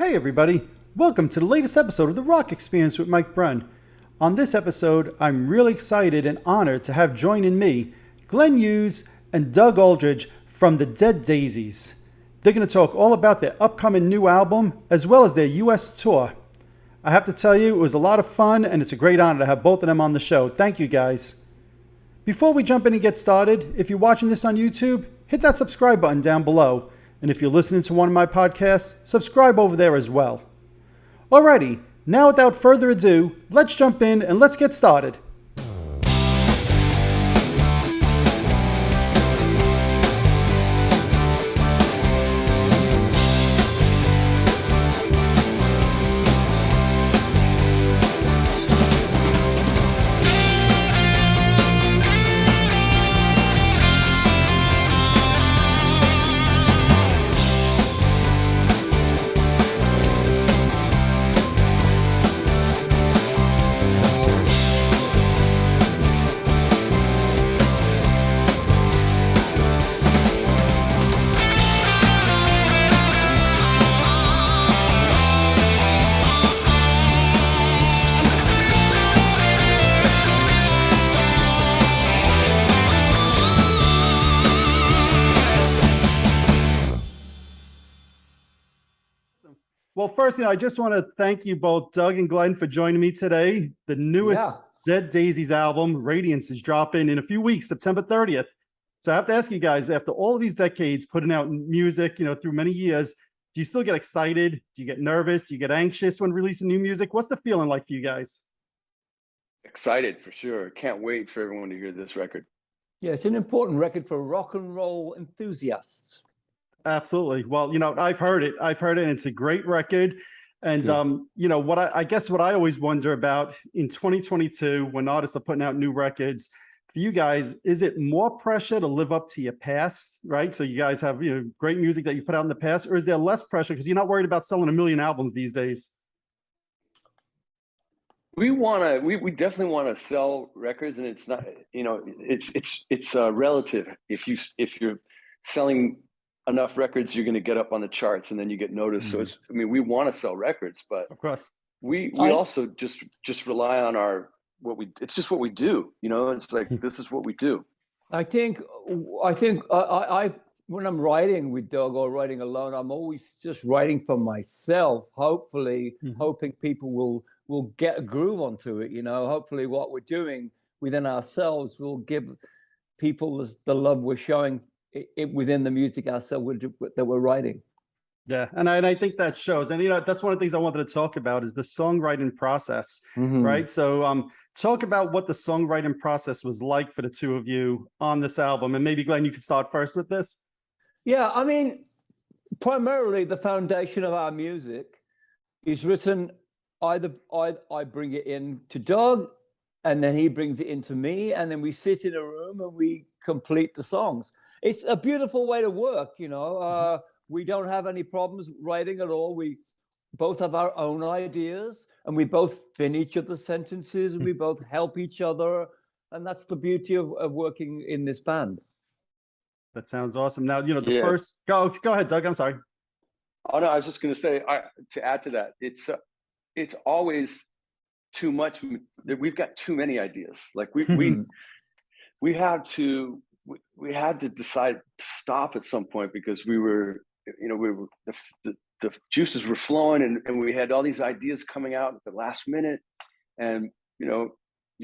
Hey everybody, welcome to the latest episode of the Rock Experience with Mike Brunn. On this episode, I'm really excited and honored to have joining me Glenn Hughes and Doug Aldridge from the Dead Daisies. They're going to talk all about their upcoming new album as well as their US tour. I have to tell you, it was a lot of fun and it's a great honor to have both of them on the show. Thank you guys. Before we jump in and get started, if you're watching this on YouTube, hit that subscribe button down below. And if you're listening to one of my podcasts, subscribe over there as well. Alrighty, now without further ado, let's jump in and let's get started. Well, first, I just want to thank you both, Doug and Glenn, for joining me today. The newest Dead Daisies album, Radiance, is dropping in a few weeks, September 30th. So I have to ask you guys, after all of these decades putting out music, through many years, do you still get excited? Do you get nervous? Do you get anxious when releasing new music? What's the feeling like for you guys? Excited for sure. Can't wait for everyone to hear this record. Yeah, it's an important record for rock and roll enthusiasts. Absolutely. Well, I've heard it. And it's a great record. And, I guess what I always wonder about in 2022, when artists are putting out new records, for you guys, is it more pressure to live up to your past, right? So you guys have, great music that you put out in the past, or is there less pressure because you're not worried about selling 1 million albums these days? We definitely want to sell records, and it's not, it's relative. If you're selling enough records, you're going to get up on the charts and then you get noticed. So we want to sell records, but of course we also just rely on it's just what we do. It's like, this is what we do. I think I when I'm writing with Doug or writing alone, I'm always just writing for myself, hopefully hoping people will get a groove onto it. Hopefully what we're doing within ourselves will give people the love we're showing it within the music ourselves that we're writing. Yeah, and I think that shows. And that's one of the things I wanted to talk about is the songwriting process, right? So talk about what the songwriting process was like for the two of you on this album. And maybe Glenn, you could start first with this. Yeah, primarily the foundation of our music is written either I bring it in to Doug and then he brings it into me, and then we sit in a room and we complete the songs. It's a beautiful way to work, We don't have any problems writing at all. We both have our own ideas, and we both fin each other's sentences, and we both help each other. And that's the beauty of working in this band. That sounds awesome. Now, first, go ahead, Doug. I'm sorry. Oh, no, I was just going to say, to add to that, it's always too much. We've got too many ideas. Like we had to decide to stop at some point because we were the juices were flowing and we had all these ideas coming out at the last minute, and you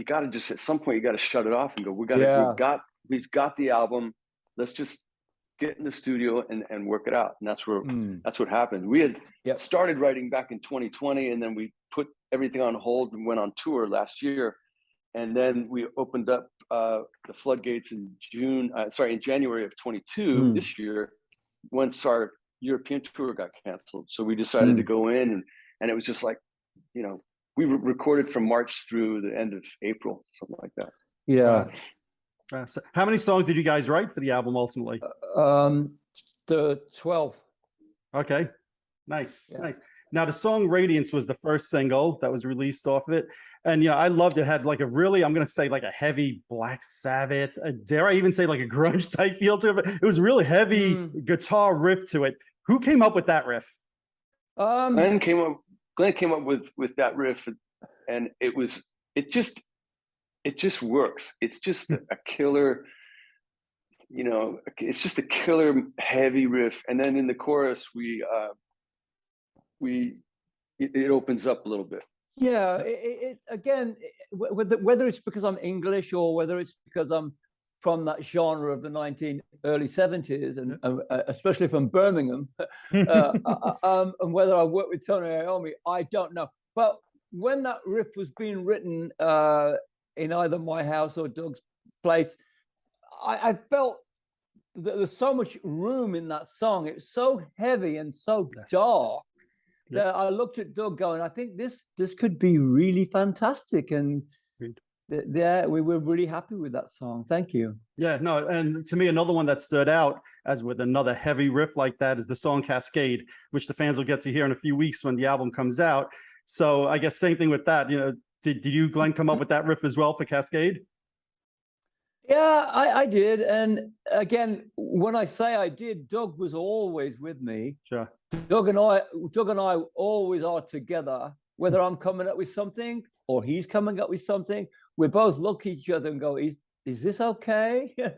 got to just, at some point you got to shut it off and go, we've got the album, let's just get in the studio and work it out. And that's what happened. We had started writing back in 2020, and then we put everything on hold and went on tour last year. And then we opened up the floodgates in January of 22 this year, once our European tour got canceled. So we decided to go in, and it was just like, we recorded from March through the end of April, something like that. Yeah. So how many songs did you guys write for the album ultimately? The 12. Okay, nice. Now, the song Radiance was the first single that was released off of it. And, I loved it. It had like a really, I'm going to say like a heavy Black Sabbath, dare I even say like a grunge type feel to it. It was really heavy guitar riff to it. Who came up with that riff? Um, Glenn came up with that riff, and it just works. It's just a killer, it's just a killer heavy riff. And then in the chorus, it opens up a little bit. yeah, again, whether it's because I'm English or whether it's because I'm from that genre of the early 70s, and especially from Birmingham, and whether I worked with Tony Iommi, I don't know. But when that riff was being written in either my house or Doug's place, I felt that there's so much room in that song. It's so heavy and so dark that I looked at Doug going, I think this could be really fantastic. And yeah, we were really happy with that song. Thank you. Yeah, no, and to me, another one that stood out as with another heavy riff like that is the song Cascade, which the fans will get to hear in a few weeks when the album comes out. So I guess same thing with that. Did you, Glenn, come up with that riff as well for Cascade? Yeah, I did. And again, when I say I did, Doug was always with me. Sure. Doug and I always are together, whether I'm coming up with something or he's coming up with something. We both look at each other and go, is this okay? And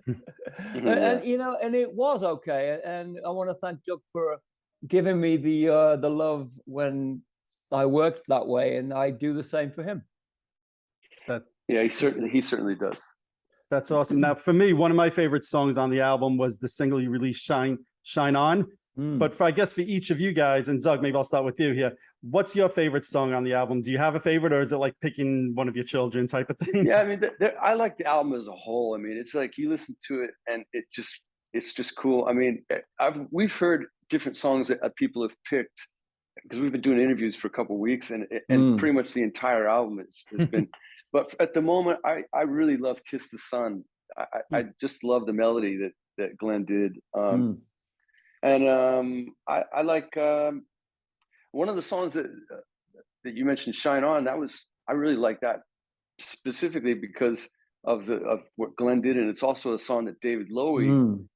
and it was okay. And I want to thank Doug for giving me the love when I worked that way, and I do the same for him. Yeah, he certainly does. That's awesome. Now, for me, one of my favorite songs on the album was the single you released, Shine On. But I guess for each of you guys, and Doug, maybe I'll start with you here. What's your favorite song on the album? Do you have a favorite, or is it like picking one of your children type of thing? Yeah, I mean, I like the album as a whole. I mean, it's like you listen to it and it's just cool. I mean, we've heard different songs that people have picked because we've been doing interviews for a couple of weeks, and pretty much the entire album has been. But at the moment, I really love Kiss the Sun. I just love the melody that Glenn did. And I like one of the songs that you mentioned, Shine On. I really like that specifically because of what Glenn did. And it's also a song that David Lowy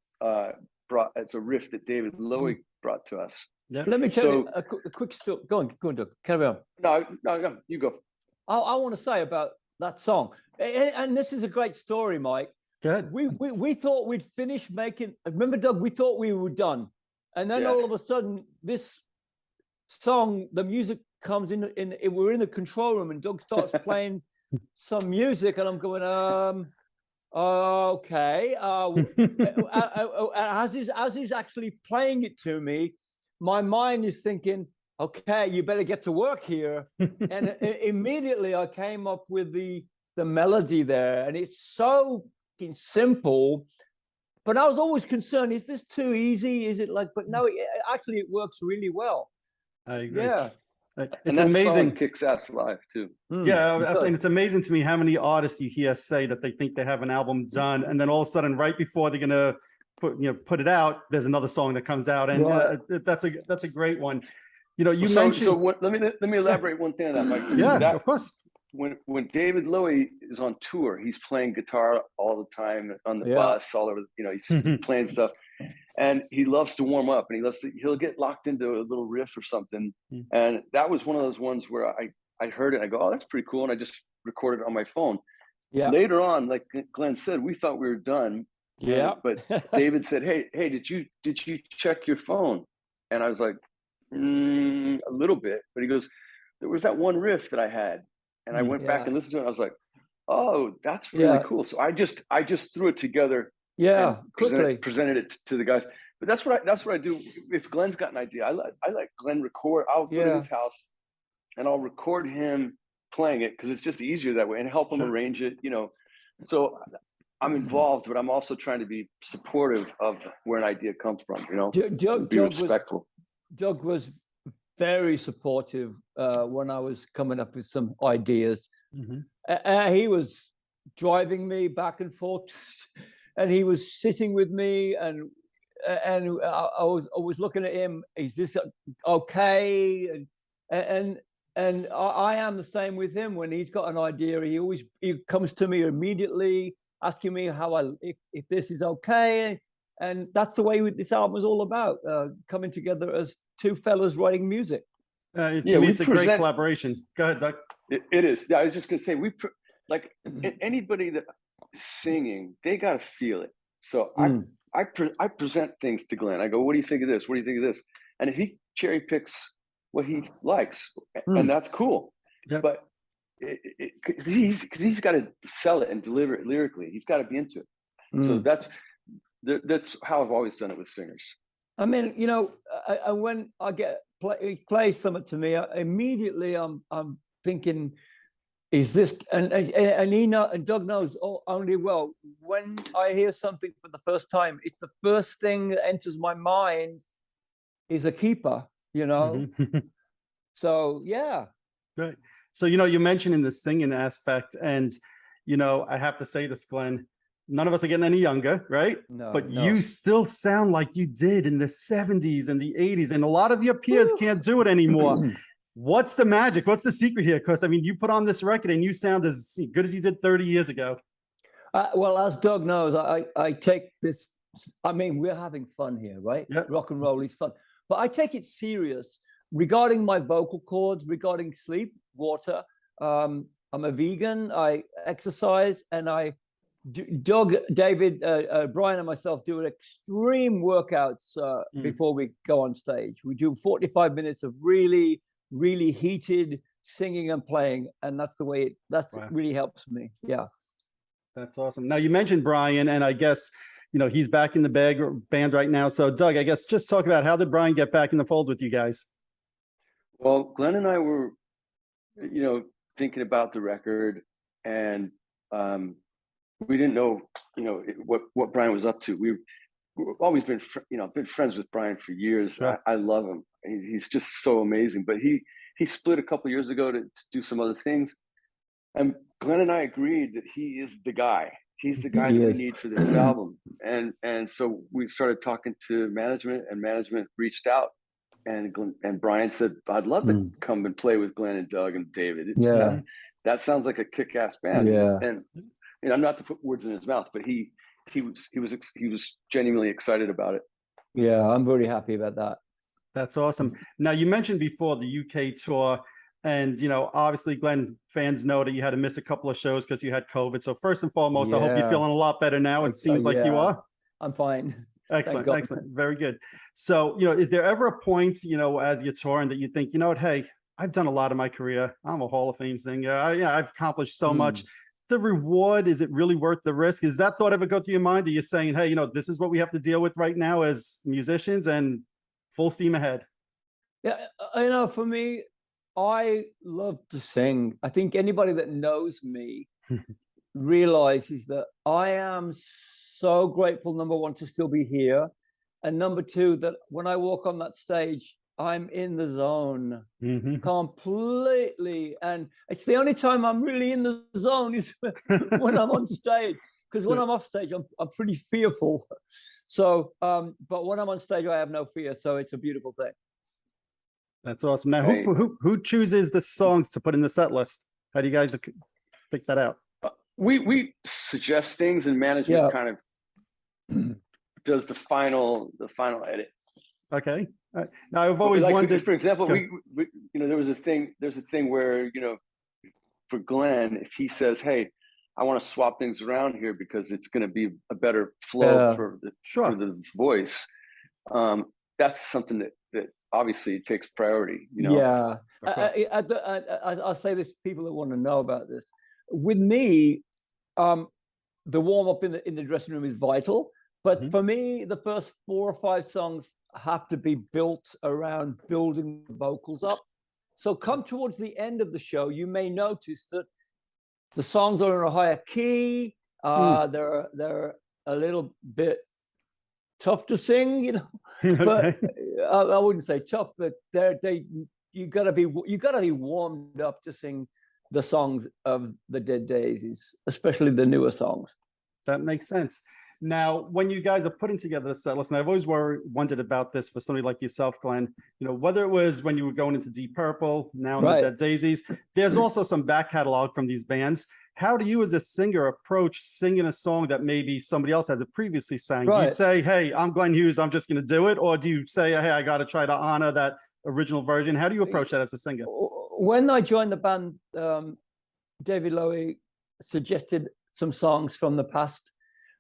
brought. It's a riff that David Lowy brought to us. Yeah. Let me tell you a quick story. Go on, Doug. Carry on. No, you go. I want to say about that song, and this is a great story, Mike. Good. We thought we'd finished making. Remember, Doug? We thought we were done, and then all of a sudden, this song, the music comes in. We're in the control room, and Doug starts playing some music, and I'm going, okay. As he's actually playing it to me, my mind is thinking, okay, you better get to work here. And immediately I came up with the melody there, and it's so simple. But I was always concerned, is this too easy? Is it like, but no, actually it works really well. I agree. Yeah. It's amazing. Kicks ass live too. Yeah, I was saying it's amazing to me how many artists you hear say that they think they have an album done, and then all of a sudden, right before they're gonna put it out, there's another song that comes out, and that's a great one. You mentioned. Let me elaborate one thing on that, Mike. Yeah, of course. When David Lowy is on tour, he's playing guitar all the time on the bus, all over. He's playing stuff, and he loves to warm up, and he'll get locked into a little riff or something. And that was one of those ones where I heard it, and I go, oh, that's pretty cool, and I just recorded it on my phone. Yeah. Later on, like Glenn said, we thought we were done. Yeah. But David said, hey, did you check your phone? And I was like, a little bit, but he goes, there was that one riff that I had, and I went back and listened to it. And I was like, oh, that's really cool. So I just threw it together. Yeah, quickly presented it to the guys. But that's what I do. If Glenn's got an idea, I let Glenn record. I'll go to his house and I'll record him playing it because it's just easier that way, and help him arrange it. So I'm involved, but I'm also trying to be supportive of where an idea comes from. Be respectful. Doug was very supportive when I was coming up with some ideas. He was driving me back and forth, and he was sitting with me, and I was looking at him. Is this okay? And I am the same with him. When he's got an idea, he comes to me immediately, asking me if this is okay. And that's the way this album is all about, coming together as two fellas writing music. To Yeah, me, we it's a great present. collaboration. Go ahead, Doug. It is. Yeah, I was just gonna say like anybody that is singing, they gotta feel it. So I present things to Glenn. I go, what do you think of this? What do you think of this? And if he cherry picks what he likes, and that's cool. Yep. But because he's got to sell it and deliver it lyrically, he's got to be into it. So that's how I've always done it with singers. I mean, you know, when I get play something to me, immediately I'm thinking, is this and Doug knows only well, when I hear something for the first time, it's the first thing that enters my mind is a keeper, you know. So yeah. Right. So you mentioned in the singing aspect, and I have to say this, Glenn, none of us are getting any younger, right? No, but you still sound like you did in the 70s and the 80s, and a lot of your peers can't do it anymore. What's the magic? What's the secret here? Because I mean, you put on this record and you sound as good as you did 30 years ago. Well, as Doug knows, I take this. I mean, we're having fun here, right? Yep. Rock and roll is fun, but I take it serious regarding my vocal cords, regarding sleep, water. I'm a vegan. I exercise, and Doug, David, Brian, and myself do extreme workouts before we go on stage. We do 45 minutes of really, really heated singing and playing, and that's the way really helps me. Yeah. That's awesome. Now you mentioned Brian, and I guess he's back in the band right now. So Doug, I guess just talk about, how did Brian get back in the fold with you guys? Well, Glenn and I were, thinking about the record, and we didn't know, what Brian was up to. We've always been, been friends with Brian for years. Sure. I love him. He's just so amazing. But he split a couple of years ago to do some other things. And Glenn and I agreed that he is the guy. He's the guy that we need for this album. And so we started talking to management, and management reached out. And Brian said, I'd love to come and play with Glenn and Doug and David. That sounds like a kick-ass band. Yeah. And I'm not to put words in his mouth, but he was genuinely excited about it. Yeah, I'm really happy about that. That's awesome. Now, you mentioned before the UK tour, and obviously Glenn fans know that you had to miss a couple of shows because you had COVID. So first and foremost, I hope you're feeling a lot better now. It seems like you are. I'm fine. Excellent, excellent, very good. So is there ever a point as you're touring that you think, hey, I've done a lot of my career. I'm a Hall of Fame singer. I've accomplished so much. The reward, is it really worth the risk? Is that thought ever go through your mind? Are you saying, hey, this is what we have to deal with right now as musicians, and full steam ahead? Yeah, for me, I love to sing. I think anybody that knows me realizes that I am so grateful, number one, to still be here, and number two, that when I walk on that stage, I'm in the zone completely. And it's the only time I'm really in the zone is when I'm on stage, because when I'm off stage, I'm pretty fearful. So, but when I'm on stage, I have no fear. So it's a beautiful thing. That's awesome. Now, who chooses the songs to put in the set list? How do you guys pick that out? We suggest things, and management kind of does the final edit. Okay. Now, I've always wondered. For example, there's a thing where for Glenn, if he says, "Hey, I want to swap things around here because it's going to be a better flow for the voice," that's something that obviously takes priority. Yeah. I'll say this to people that want to know about this. With me, the warm up in the dressing room is vital. But for me, the first 4 or 5 songs have to be built around building the vocals up. So come towards the end of the show, you may notice that the songs are in a higher key. They're a little bit tough to sing, but I wouldn't say tough, but you gotta be warmed up to sing the songs of the Dead Daisies, especially the newer songs. That makes sense. Now, when you guys are putting together the set list, and I've always wondered about this for somebody like yourself, Glenn, whether it was when you were going into Deep Purple, now in the Dead Daisies, there's also some back catalog from these bands. How do you as a singer approach singing a song that maybe somebody else had previously sang? Do you say, hey, I'm Glenn Hughes, I'm just going to do it? Or do you say, hey, I got to try to honor that original version? How do you approach that as a singer? When I joined the band, David Lowy suggested some songs from the past.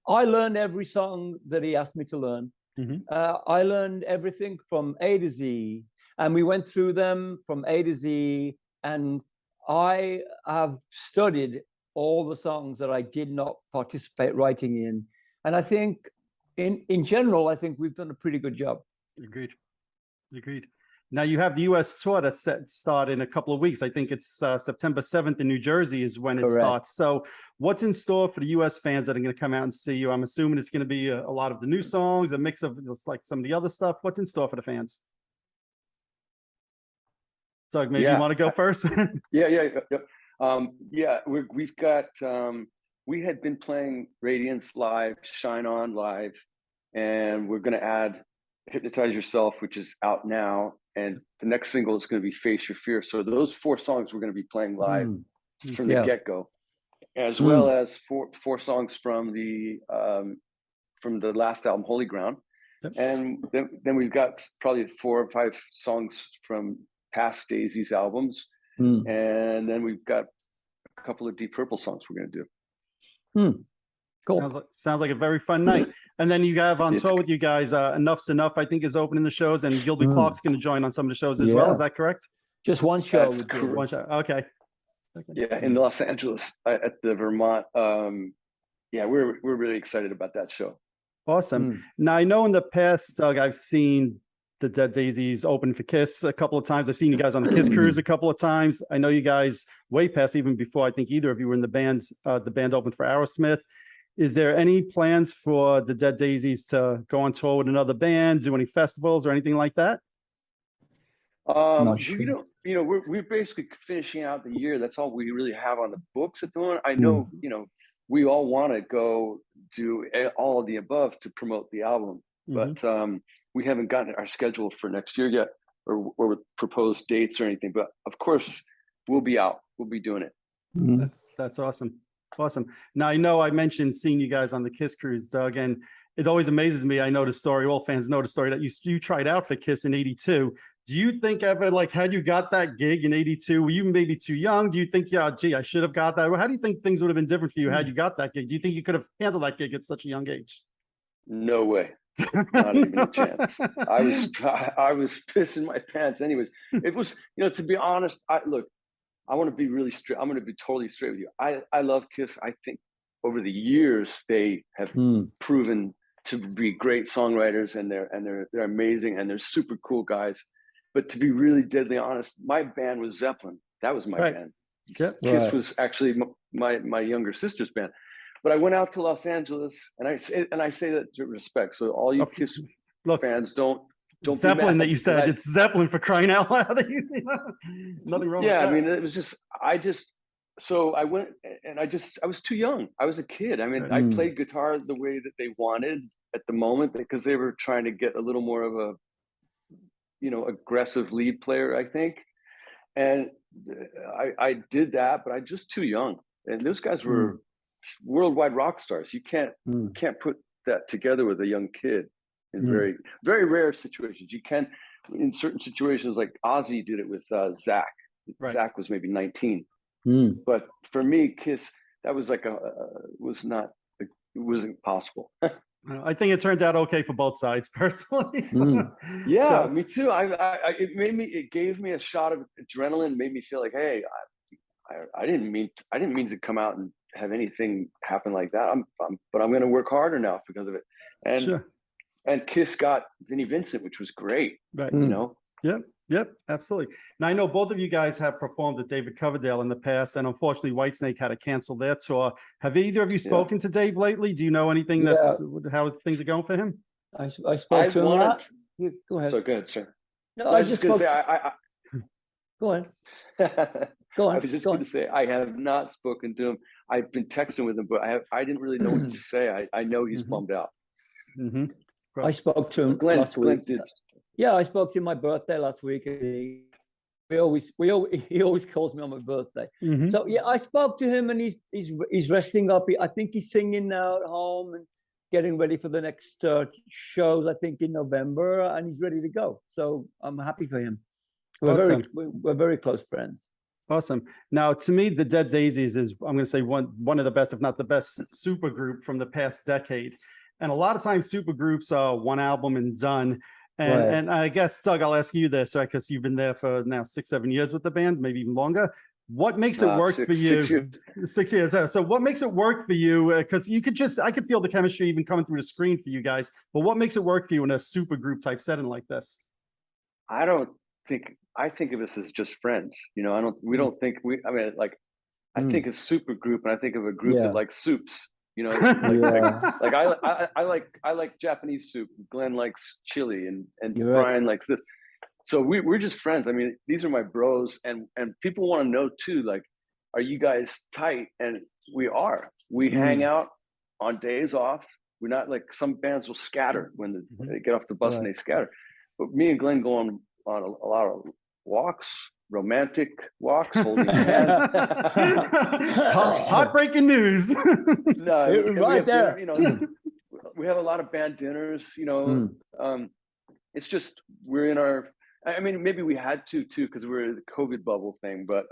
I learned every song that he asked me to learn. I learned everything from A to Z, and we went through them from A to Z, and I have studied all the songs that I did not participate writing in. And I think in general, I think we've done a pretty good job. Agreed. Now you have the U.S. tour that's set to start in a couple of weeks. I think it's September 7th in New Jersey is when it starts. So what's in store for the U.S. fans that are going to come out and see you? I'm assuming it's going to be a lot of the new songs, a mix of like some of the other stuff. What's in store for the fans? Doug, maybe you want to go first? Yeah. We've got, we had been playing Radiance live, Shine On live, and we're going to add Hypnotize Yourself, which is out now. And the next single is going to be Face Your Fear. So those 4 songs we're going to be playing live from the get-go, as well as four songs from the last album, Holy Ground. And then we've got probably 4 or 5 songs from past Daisies albums. And then we've got a couple of Deep Purple songs we're going to do. Cool. Sounds like a very fun night. And then you have on tour with you guys, Enough's Enough, I think, is opening the shows, and Gilby Clark's going to join on some of the shows as well. Is that correct? Just one show. One show. Okay. Yeah, in Los Angeles at the Vermont. We're really excited about that show. Awesome. Now I know in the past, Doug, I've seen the Dead Daisies open for Kiss a couple of times. I've seen you guys on the Kiss cruise a couple of times. I know you guys way past even before I think either of you were in the band. The band opened for Aerosmith. Is there any plans for the Dead Daisies to go on tour with another band, do any festivals or anything like that? We're basically finishing out the year. That's all we really have on the books at the moment. I know, we all want to go do all of the above to promote the album, but we haven't gotten our schedule for next year yet, or proposed dates or anything. But of course, we'll be out. We'll be doing it. That's awesome. Awesome. Now, I know I mentioned seeing you guys on the Kiss cruise, Doug, and it always amazes me. I know the story, all fans know the story, that you tried out for Kiss in 82. Do you think ever, like, had you got that gig in 82, were you maybe too young? Do you think, I should have got that? How do you think things would have been different for you had you got that gig? Do you think you could have handled that gig at such a young age? No way. Not even a chance. I was pissing my pants anyways. It was, to be honest, I want to be really straight. I'm going to be totally straight with you. I love Kiss. I think over the years they have proven to be great songwriters, and they're amazing, and they're super cool guys. But to be really deadly honest, my band was Zeppelin. That was my band. Kiss was actually my younger sister's band. But I went out to Los Angeles, and I say that to respect. So all you Kiss fans, don't Zeppelin that you said. It's Zeppelin, for crying out loud. Nothing wrong with that. I mean, it was just, so I went, and I was too young. I was a kid. I mean, I played guitar the way that they wanted at the moment, because they were trying to get a little more of a, aggressive lead player, I think. And I did that, but I just too young. And those guys were worldwide rock stars. You can't put that together with a young kid. In very, very rare situations. You can, in certain situations, like Ozzy did it with Zach. Zach was maybe 19. But for me, Kiss, that was like it wasn't possible. I think it turned out okay for both sides, personally. Me too. It gave me a shot of adrenaline, made me feel like, hey, I didn't mean to come out and have anything happen like that. But I'm going to work harder now because of it. And and Kiss got Vinnie Vincent, which was great. Right. Yep, absolutely. Now, I know both of you guys have performed at David Coverdale in the past, and unfortunately, Whitesnake had to cancel their tour. Have either of you spoken to Dave lately? Do you know anything how things are going for him? I spoke to him a lot. Go ahead. So good, sir. No, I was just going to say, Go ahead. Go on. I was just going to say, I have not spoken to him. I've been texting with him, but I didn't really know what to say. I know he's bummed out. I spoke to him last week. Yeah, I spoke to him my birthday last week. He always calls me on my birthday. So yeah, I spoke to him, and he's resting up. I think he's singing now at home and getting ready for the next shows. I think in November, and he's ready to go. So I'm happy for him. We're very close friends. Awesome. Now, to me, the Dead Daisies is, I'm going to say, one of the best, if not the best, super group from the past decade. And a lot of times, super groups are one album and done. And I guess, Doug, I'll ask you this, right? Because you've been there for now 6-7 years with the band, maybe even longer. What makes it work for you? 6 years. 6 years. So what makes it work for you? Because I could feel the chemistry even coming through the screen for you guys. But what makes it work for you in a super group type setting like this? I think of us as just friends. You know, I think of super group, and I think of a group that likes soups. You know, I like Japanese soup. Glenn likes chili, and Brian likes this. So we're just friends. I mean, these are my bros, and people want to know too, like, are you guys tight? And we are. We hang out on days off. We're not like some bands will scatter when they get off the bus and they scatter. But me and Glenn go on a lot of walks, romantic walks, holding hands. Heartbreaking news. No, right there. You know, we have a lot of band dinners. You know, it's just we're in our. I mean, maybe we had to too because we're the COVID bubble thing, but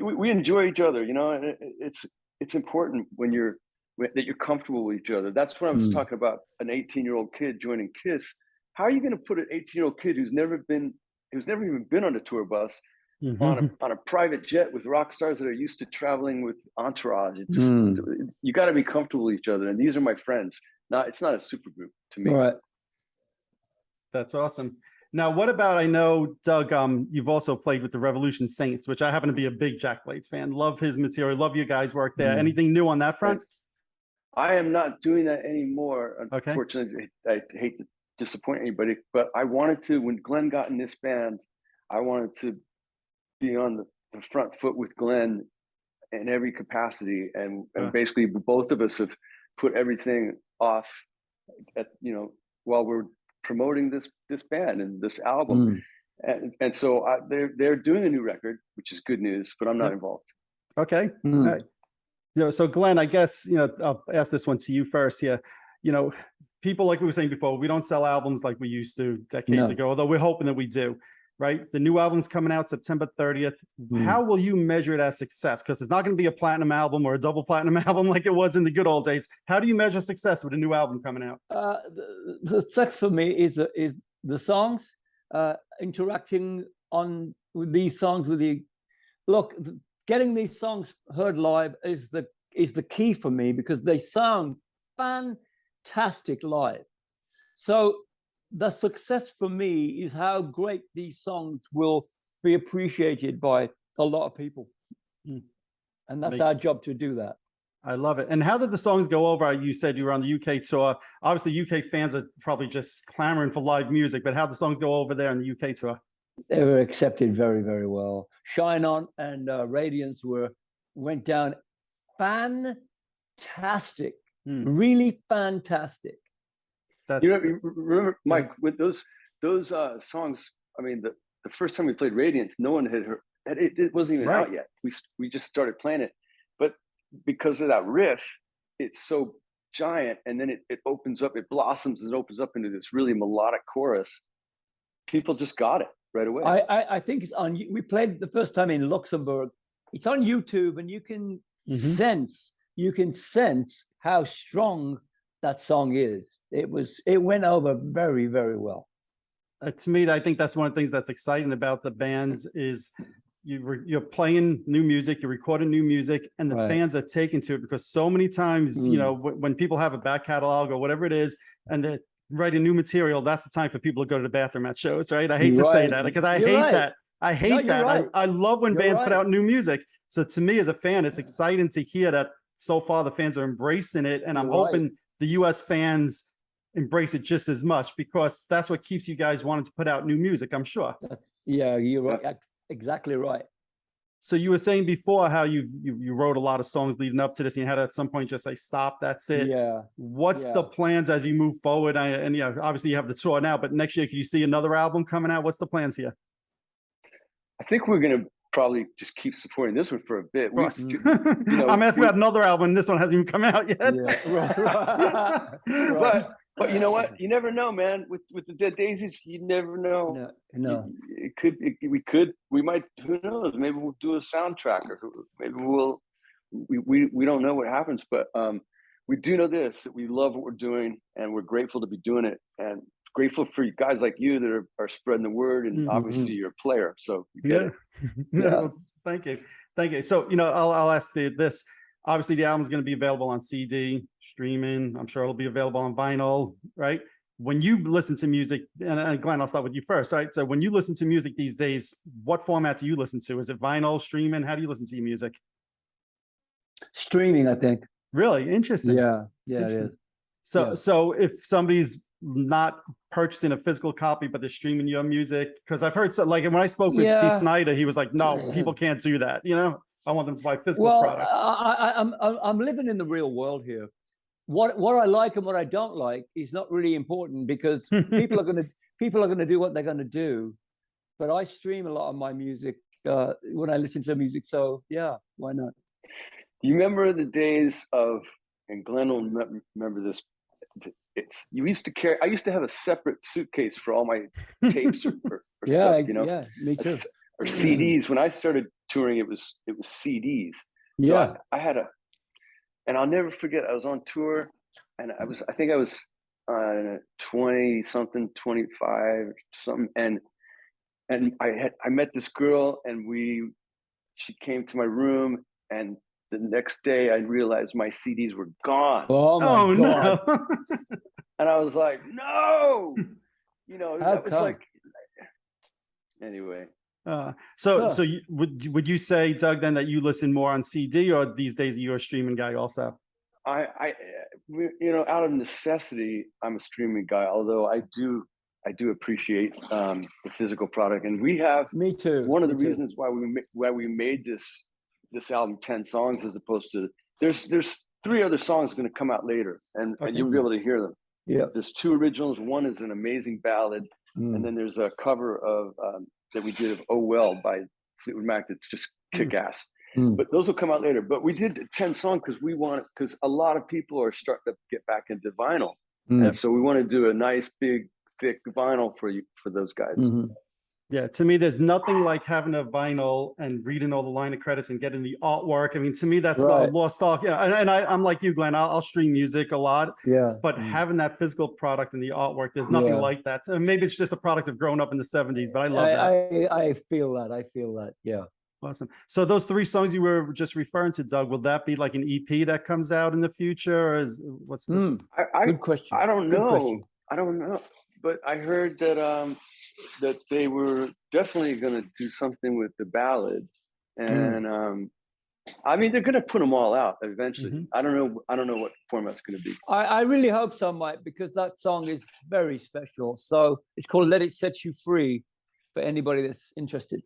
we enjoy each other. You know, and it's important when that you're comfortable with each other. That's what I was talking about. An 18-year-old kid joining Kiss. How are you going to put an 18-year-old kid who's never even been on a tour bus on a private jet with rock stars that are used to traveling with entourage? You got to be comfortable with each other, and these are my friends. It's not a super group to me. All right. That's awesome. Now, what about, I know, Doug, you've also played with the Revolution Saints, which I happen to be a big Jack Blades fan. Love his material. Love you guys' work there. Anything new on that front? I am not doing that anymore. Unfortunately, I hate to disappoint anybody, but I wanted to, when Glenn got in this band, I wanted to be on the front foot with Glenn in every capacity. And basically both of us have put everything off while we're promoting this band and this album. And so they're doing a new record, which is good news, but I'm not involved. Okay. So Glenn, I guess, I'll ask this one to you first here. People, like we were saying before, we don't sell albums like we used to decades ago, although we're hoping that we do, right? The new album's coming out September 30th. How will you measure it as success? Because it's not going to be a platinum album or a double platinum album like it was in the good old days. How do you measure success with a new album coming out? The success for me is the songs, interacting with these songs with you. Look, getting these songs heard live is the key for me because they sound fantastic live. So the success for me is how great these songs will be appreciated by a lot of people. And that's our job to do that. I love it. And how did the songs go over? You said you were on the UK tour. Obviously, UK fans are probably just clamoring for live music, but how'd the songs go over there on the UK tour? They were accepted very, very well. Shine On and Radiance went down fantastic, really fantastic. Remember, Mike, with those songs, I mean, the first time we played Radiance, no one had heard it wasn't even out yet. We just started playing it. But because of that riff, it's so giant, and then it opens up, it blossoms and opens up into this really melodic chorus. People just got it right away. I think it's on. We played the first time in Luxembourg. It's on YouTube, and you can sense how strong that song is. It went over very, very well. To me, I think that's one of the things that's exciting about the bands is you're playing new music, you're recording new music, and the fans are taking to it because so many times, when people have a back catalog or whatever it is, and they're writing new material, that's the time for people to go to the bathroom at shows, right? I hate to say that because I hate that. I hate that. Right. I love when bands put out new music. So to me as a fan, it's exciting to hear that so far the fans are embracing it. And I'm hoping the US fans embrace it just as much because that's what keeps you guys wanting to put out new music, I'm sure. Yeah, you're right. Exactly right. So you were saying before how you wrote a lot of songs leading up to this, and you had to at some point just say, stop, that's it. Yeah. What's the Yeah. plans as you move forward? And yeah, obviously you have the tour now, but next year, can you see another album coming out? What's the plans here? I think we're gonna probably just keep supporting this one for a bit. I'm asking about another album. This one hasn't even come out yet. Yeah. Right. But you know what? You never know, man. With the Dead Daisies, you never know. No. We might. Who knows? Maybe we'll do a soundtrack, or maybe we don't know what happens, but we do know this: that we love what we're doing, and we're grateful to be doing it, and grateful for you guys like you that are spreading the word, and obviously you're a player, so you get it. Yeah. Thank you. So I'll ask this. Obviously, the album is going to be available on CD, streaming. I'm sure it'll be available on vinyl, right? When you listen to music, and Glenn, I'll start with you first, right? So when you listen to music these days, what format do you listen to? Is it vinyl, streaming? How do you listen to your music? Streaming, I think. Really interesting. Yeah, it is. So if somebody's not purchasing a physical copy, but they're streaming your music, because I've heard like when I spoke with T. Snyder, he was like, "No, people can't do that." I want them to buy physical products. I'm living in the real world here. What I like and what I don't like is not really important, because people are going to do what they're going to do. But I stream a lot of my music when I listen to music. So yeah, why not? Do you remember the days of, and Glenn will remember this, I used to have a separate suitcase for all my tapes or stuff, Yeah, me too. Or CDs. When I started touring, it was CDs. So I had and I'll never forget, I was on tour, and I think I was 20 something, 25 something, and I met this girl, and she came to my room, and the next day I realized my CDs were gone. Oh my God. No. And I was like, no, that was come? like, anyway. So would you say, Doug, then that you listen more on CD, or these days you're a streaming guy also? Out of necessity, I'm a streaming guy, although I do appreciate the physical product. And we have, me too. One of the reasons why we made this album 10 songs, as opposed to, there's 3 other songs going to come out later, and you'll be able to hear them. Yeah. There's 2 originals. One is an amazing ballad, and then there's a cover of that we did of "Oh Well" by Fleetwood Mac that's just kick ass. But those will come out later. But we did 10 songs because a lot of people are starting to get back into vinyl, and so we want to do a nice big thick vinyl for those guys. Yeah, to me, there's nothing like having a vinyl and reading all the line of credits and getting the artwork. I mean, to me, that's the lost art. Yeah, and I'm like you, Glenn. I'll stream music a lot. Yeah. But having that physical product and the artwork, there's nothing like that. So maybe it's just a product of growing up in the 70s, but I love that. I feel that. Yeah. Awesome. So those 3 songs you were just referring to, Doug, will that be like an EP that comes out in the future, or what's the? Good question. I don't know. But I heard that that they were definitely going to do something with the ballad, and I mean, they're going to put them all out eventually. I don't know what format's going to be. I really hope so, Mike, because that song is very special. So it's called "Let It Set You Free" for anybody that's interested.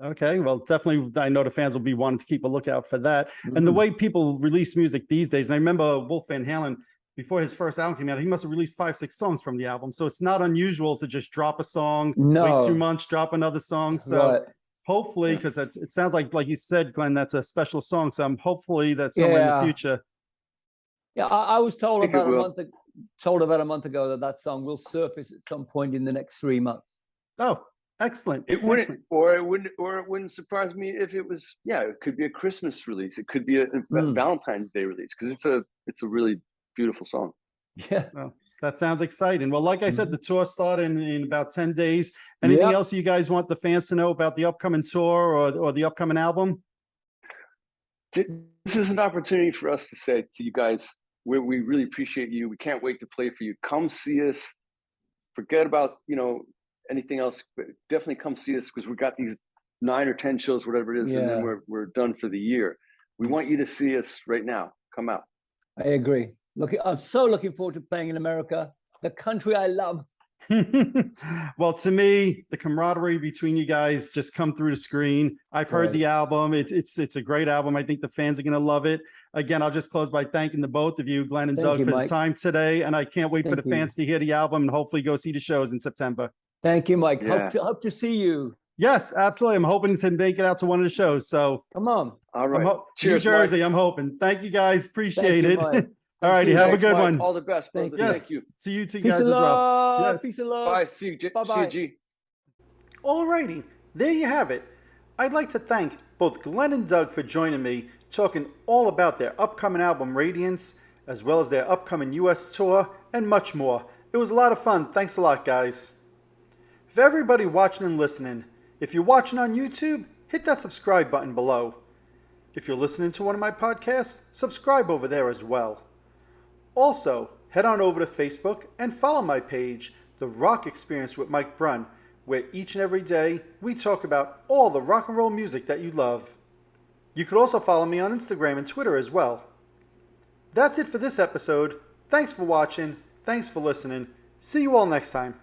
Okay, well, definitely, I know the fans will be wanting to keep a lookout for that. And the way people release music these days, and I remember Wolf Van Halen, before his first album came out, he must have released 5-6 songs from the album. So it's not unusual to just drop a song, wait 2 months, drop another song. So hopefully, because it sounds like you said, Glenn, that's a special song. So I'm hopefully that somewhere in the future. Yeah, I was told about a month ago that song will surface at some point in the next 3 months. Oh, excellent. It wouldn't surprise me if it was. Yeah, it could be a Christmas release. It could be a Valentine's Day release, because it's a really beautiful song. Yeah. Well, that sounds exciting. Well, like I said, the tour started in about 10 days. Anything else you guys want the fans to know about the upcoming tour or the upcoming album? This is an opportunity for us to say to you guys, we really appreciate you. We can't wait to play for you. Come see us. Forget about, anything else, but definitely come see us, because we've got these 9 or 10 shows, whatever it is, and then we're done for the year. We want you to see us right now. Come out. I agree. I'm so looking forward to playing in America, the country I love. Well, to me, the camaraderie between you guys just come through the screen. I've heard the album. It's a great album. I think the fans are going to love it. Again, I'll just close by thanking the both of you, Glenn and Thank Doug, you, for the Mike. time today. And I can't wait for the Thank you. fans to hear the album and hopefully go see the shows in September. Thank you, Mike. Yeah. Hope to see you. Yes, absolutely. I'm hoping to make it out to one of the shows. So Come on. All right. New Cheers, Jersey, Mike. I'm hoping. Thank you guys. Appreciate you, it. Mike. All righty. you. Have a Thanks, good Mike. one. All the best, brother. Thank Yes. Thank you. To you two Peace guys and as well. love. Yes. Peace and love. Bye. See you, Bye-bye. See you, G. Alrighty, there you have it. I'd like to thank both Glenn and Doug for joining me, talking all about their upcoming album Radiance, as well as their upcoming US tour, and much more. It was a lot of fun. Thanks a lot, guys. For everybody watching and listening, if you're watching on YouTube, hit that subscribe button below. If you're listening to one of my podcasts, subscribe over there as well. Also, head on over to Facebook and follow my page, The Rock Experience with Mike Brunn, where each and every day we talk about all the rock and roll music that you love. You could also follow me on Instagram and Twitter as well. That's it for this episode. Thanks for watching. Thanks for listening. See you all next time.